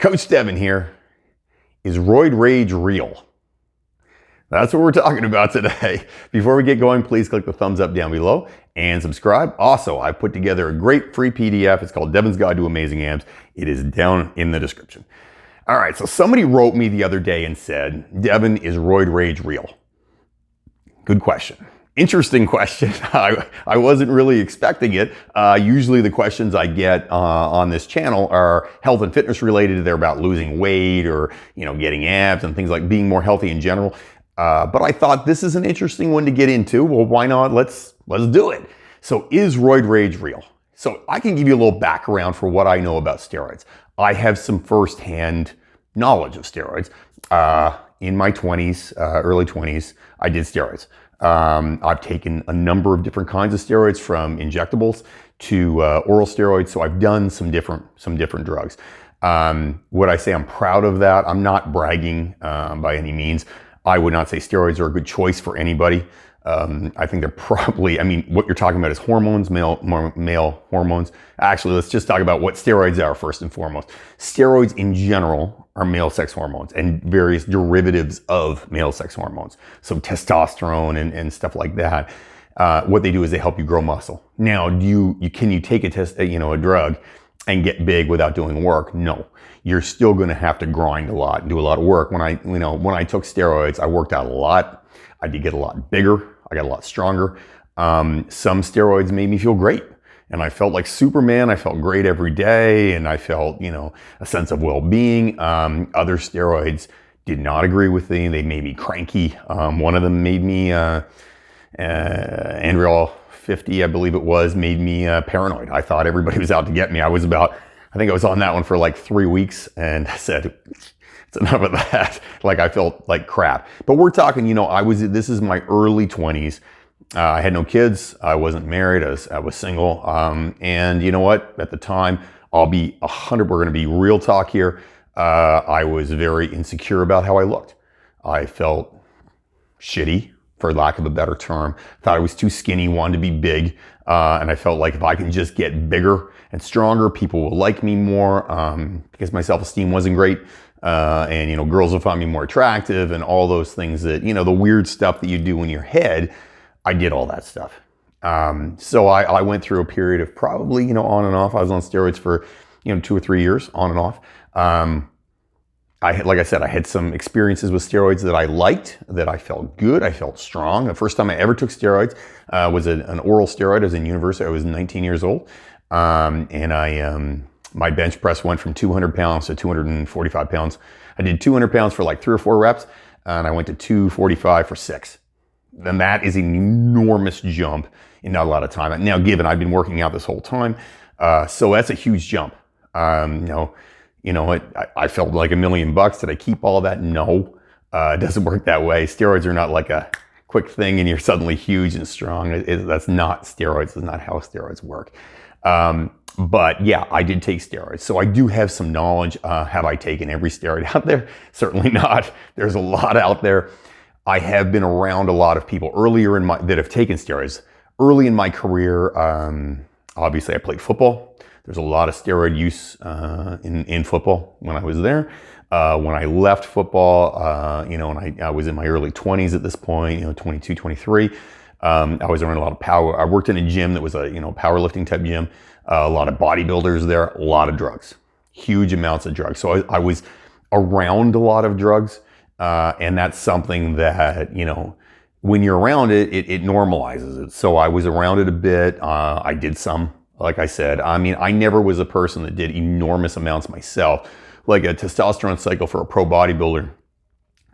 Coach Devin here. Is Roid Rage real? That's what we're talking about today. Before we get going, please click the thumbs up down below and subscribe. Also, I put together a great free PDF. It's called Devin's Guide to Amazing Abs. It is down in the description. All right, so somebody wrote me the other day and said, Devin, is Roid Rage real? Good question. Interesting question. I wasn't really expecting it. Usually the questions I get on this channel are health and fitness related. They're about losing weight or, getting abs and things like being more healthy in general. But I thought this is an interesting one to get into. Well, why not? Let's do it. So is Roid Rage real? So I can give you a little background for what I know about steroids. I have some firsthand knowledge of steroids. In my 20s, early 20s, I did steroids. I've taken a number of different kinds of steroids, from injectables to oral steroids. So I've done some different drugs. Would I say I'm proud of that? I'm not bragging by any means. I would not say steroids are a good choice for anybody. I think they're probably, what you're talking about is hormones, male hormones. Actually, let's just talk about what steroids are first and foremost. Steroids in general are male sex hormones and various derivatives of male sex hormones. So testosterone and stuff like that. What they do is they help you grow muscle. Now, can you take a drug and get big without doing work? No. You're still going to have to grind a lot and do a lot of work. When I took steroids, I worked out a lot. I did get a lot bigger. I got a lot stronger. Some steroids made me feel great. And I felt like Superman. I felt great every day. And I felt, a sense of well-being. Other steroids did not agree with me. They made me cranky. One of them made me, Andreol 50, I believe it was, made me paranoid. I thought everybody was out to get me. I think I was on that one for like 3 weeks, and I said, it's enough of that. Like, I felt like crap. But we're talking, this is my early 20s. I had no kids. I wasn't married. I was single. And you know what? At the time, we're going to be real talk here. I was very insecure about how I looked. I felt shitty, for lack of a better term. Thought I was too skinny, wanted to be big. And I felt like if I can just get bigger and stronger, people will like me more, because my self-esteem wasn't great. And girls will find me more attractive and all those things that, the weird stuff that you do in your head. I did all that stuff. So I went through a period of probably, on and off. I was on steroids for, 2 or 3 years, on and off. Like I said, I had some experiences with steroids that I liked, that I felt good, I felt strong. The first time I ever took steroids was an oral steroid. I was in university. I was 19 years old. And my bench press went from 200 pounds to 245 pounds. I did 200 pounds for like 3 or 4 reps, and I went to 245 for 6. Then that is an enormous jump in not a lot of time. Now, given I've been working out this whole time, so that's a huge jump. I felt like $1 million. Did I keep all that? No, it doesn't work that way. Steroids are not like a quick thing and you're suddenly huge and strong. That's not steroids. That's not how steroids work. But yeah, I did take steroids. So I do have some knowledge. Have I taken every steroid out there? Certainly not. There's a lot out there. I have been around a lot of people that have taken steroids. Early in my career, obviously I played football. There's a lot of steroid use in football when I was there. When I left football, and I was in my early 20s at this point, 22, 23. I was around a lot of power. I worked in a gym that was a powerlifting type gym. A lot of bodybuilders there, a lot of drugs, huge amounts of drugs. So I was around a lot of drugs. And that's something that, when you're around it, it normalizes it. So I was around it a bit. I did some, like I said. I never was a person that did enormous amounts myself. Like a testosterone cycle for a pro bodybuilder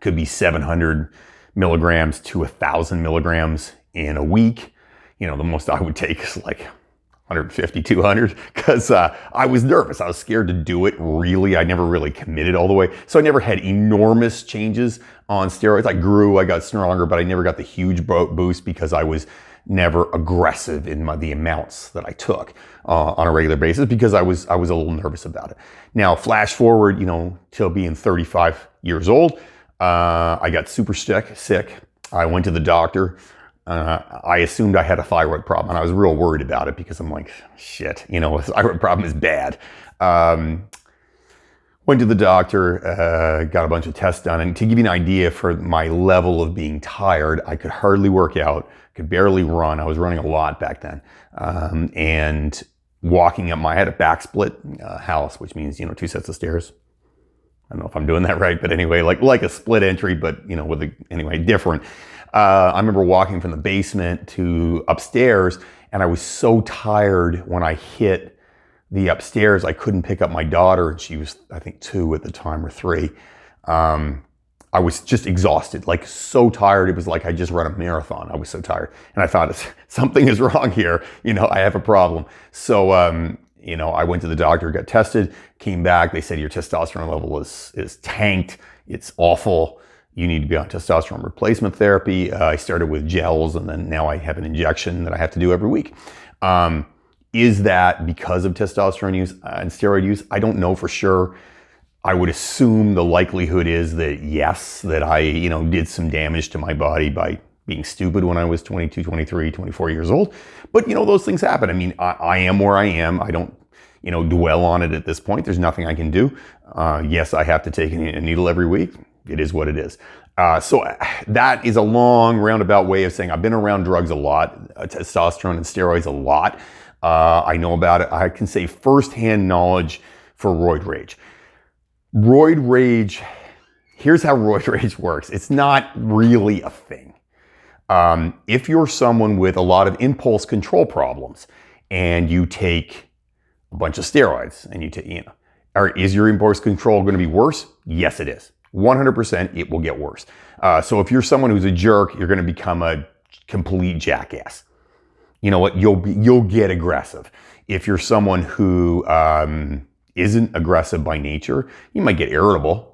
could be 700 milligrams to 1,000 milligrams in a week. The most I would take is like 150, 200, because I was nervous. I was scared to do it, really. I never really committed all the way. So I never had enormous changes on steroids. I grew, I got stronger, but I never got the huge boost because I was never aggressive in the amounts that I took on a regular basis, because I was a little nervous about it. Now, flash forward, till being 35 years old, I got super sick. I went to the doctor. I assumed I had a thyroid problem, and I was real worried about it because I'm like, shit, a thyroid problem is bad. Went to the doctor, got a bunch of tests done, and to give you an idea for my level of being tired, I could hardly work out, could barely run. I was running a lot back then, and walking up I had a back split house, which means, 2 sets of stairs. I don't know if I'm doing that right, but anyway, like a split entry, but anyway, different. I remember walking from the basement to upstairs, and I was so tired when I hit the upstairs, I couldn't pick up my daughter, and she was, I think, 2 at the time or 3. I was just exhausted, like so tired. It was like I just run a marathon. I was so tired. And I thought, something is wrong here. I have a problem. So, I went to the doctor, got tested, came back. They said, your testosterone level is tanked. It's awful. You need to be on testosterone replacement therapy. I started with gels, and then now I have an injection that I have to do every week. Is that because of testosterone use and steroid use? I don't know for sure. I would assume the likelihood is that yes, that I, did some damage to my body by being stupid when I was 22, 23, 24 years old. But, those things happen. I mean, I am where I am. I don't, dwell on it at this point. There's nothing I can do. Yes, I have to take a needle every week. It is what it is. So that is a long roundabout way of saying I've been around drugs a lot, testosterone and steroids a lot. I know about it. I can say firsthand knowledge for Roid Rage. Roid Rage, here's how Roid Rage works. It's not really a thing. If you're someone with a lot of impulse control problems and you take a bunch of steroids and you take, is your impulse control going to be worse? Yes, it is. 100% it will get worse. So if you're someone who's a jerk, you're going to become a complete jackass. You know what? You'll get aggressive. If you're someone who isn't aggressive by nature, you might get irritable.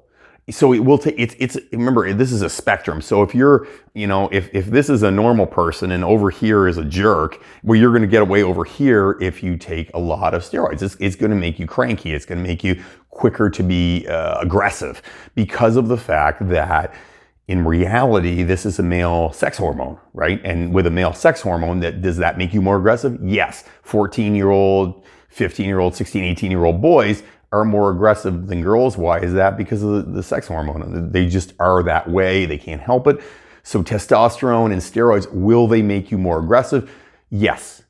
So it will take. It's remember, this is a spectrum. So if you're, if this is a normal person and over here is a jerk, well, you're going to get away over here if you take a lot of steroids. It's going to make you cranky. It's going to make you quicker to be aggressive because of the fact that, in reality, this is a male sex hormone, right? And with a male sex hormone, does that make you more aggressive? Yes. 14-year-old, 15-year-old, 16, 18-year-old boys are more aggressive than girls. Why is that? Because of the sex hormone. They just are that way. They can't help it. So testosterone and steroids, will they make you more aggressive? Yes.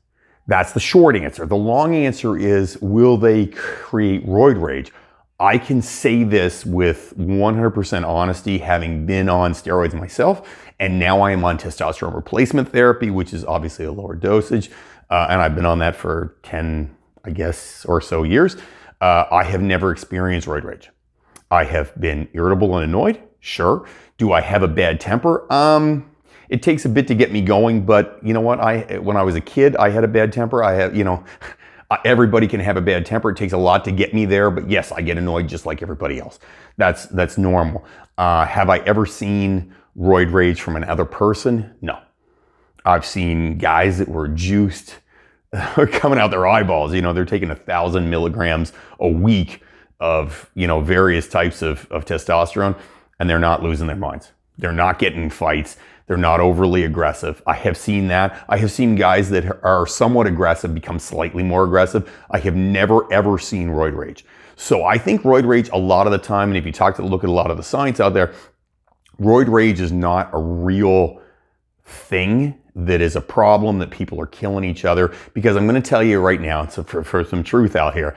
That's the short answer. The long answer is, will they create roid rage? I can say this with 100% honesty, having been on steroids myself, and now I am on testosterone replacement therapy, which is obviously a lower dosage, and I've been on that for 10, I guess, or so years. I have never experienced roid rage. I have been irritable and annoyed, sure. Do I have a bad temper? It takes a bit to get me going, but you know what? When I was a kid, I had a bad temper. Everybody can have a bad temper. It takes a lot to get me there, but yes, I get annoyed just like everybody else. That's normal. Have I ever seen roid rage from another person? No. I've seen guys that were juiced, coming out their eyeballs. They're taking 1,000 milligrams a week of, various types of testosterone, and they're not losing their minds. They're not getting in fights. They're not overly aggressive. I have seen that. I have seen guys that are somewhat aggressive become slightly more aggressive. I have never, ever seen roid rage. So I think roid rage a lot of the time, and if you look at a lot of the science out there, roid rage is not a real thing that is a problem, that people are killing each other. Because I'm going to tell you right now, so for some truth out here,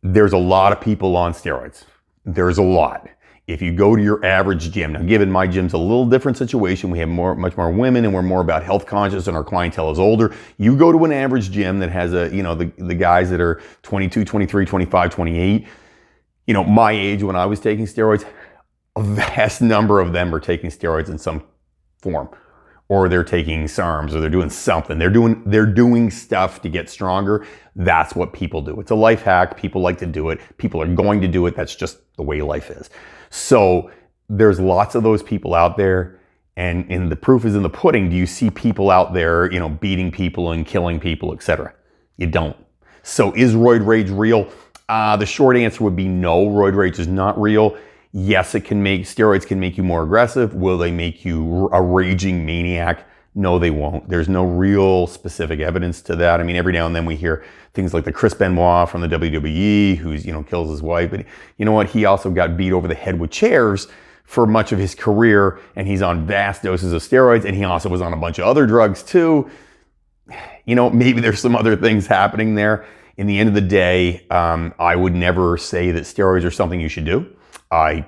there's a lot of people on steroids. There's a lot. If you go to your average gym, now given my gym's a little different situation, we have much more women and we're more about health conscious and our clientele is older. You go to an average gym that has the guys that are 22, 23, 25, 28, my age when I was taking steroids, a vast number of them are taking steroids in some form, or they're taking SARMs, or they're doing something. They're doing stuff to get stronger. That's what people do. It's a life hack. People like to do it. People are going to do it. That's just the way life is. So there's lots of those people out there, and the proof is in the pudding. Do you see people out there, beating people and killing people, etc.? You don't. So is roid rage real? The short answer would be no. Roid rage is not real. Yes, steroids can make you more aggressive. Will they make you a raging maniac? No, they won't. There's no real specific evidence to that. I mean, every now and then we hear things like the Chris Benoit from the WWE, who's, kills his wife. But you know what? He also got beat over the head with chairs for much of his career, and he's on vast doses of steroids, and he also was on a bunch of other drugs too. Maybe there's some other things happening there. In the end of the day, I would never say that steroids are something you should do. I,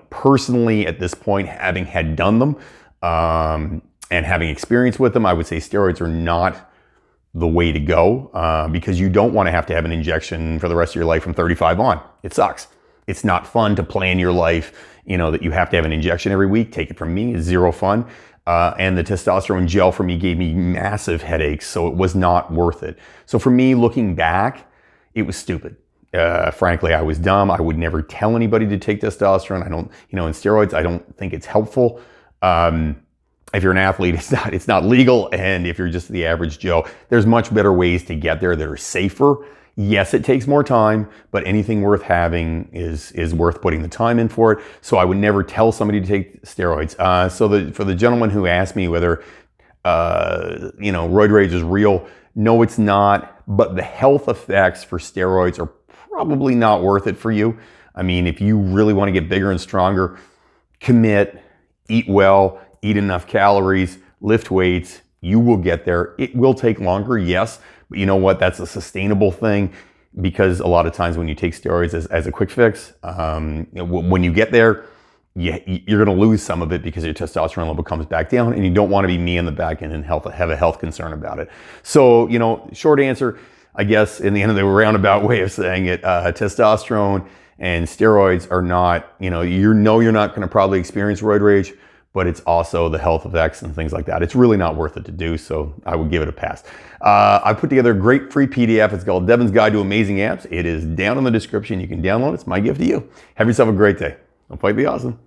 personally at this point, having had done them and having experience with them, I would say steroids are not the way to go because you don't want to have an injection for the rest of your life from 35 on. It sucks. It's not fun to plan your life, that you have to have an injection every week. Take it from me, it's zero fun. And the testosterone gel for me gave me massive headaches, so it was not worth it. So for me, looking back, it was stupid. Frankly, I was dumb. I would never tell anybody to take testosterone. I don't, in steroids, I don't think it's helpful. If you're an athlete, it's not legal. And if you're just the average Joe, there's much better ways to get there that are safer. Yes, it takes more time, but anything worth having is worth putting the time in for it. So I would never tell somebody to take steroids. For the gentleman who asked me whether, Roid Rage is real, no, it's not. But the health effects for steroids are probably not worth it for you. I mean, if you really want to get bigger and stronger, commit, eat well, eat enough calories, lift weights, you will get there. It will take longer, yes. But you know what? That's a sustainable thing because a lot of times when you take steroids as a quick fix, when you get there, you're going to lose some of it because your testosterone level comes back down, and you don't want to be me in the back end and have a health concern about it. So, short answer, I guess, in the end of the roundabout way of saying it, testosterone and steroids are not, you're not going to probably experience roid rage, but it's also the health effects and things like that. It's really not worth it to do, so I would give it a pass. I put together a great free PDF. It's called Devin's Guide to Amazing Abs. It is down in the description. You can download it. It's my gift to you. Have yourself a great day. Don't fight, be awesome.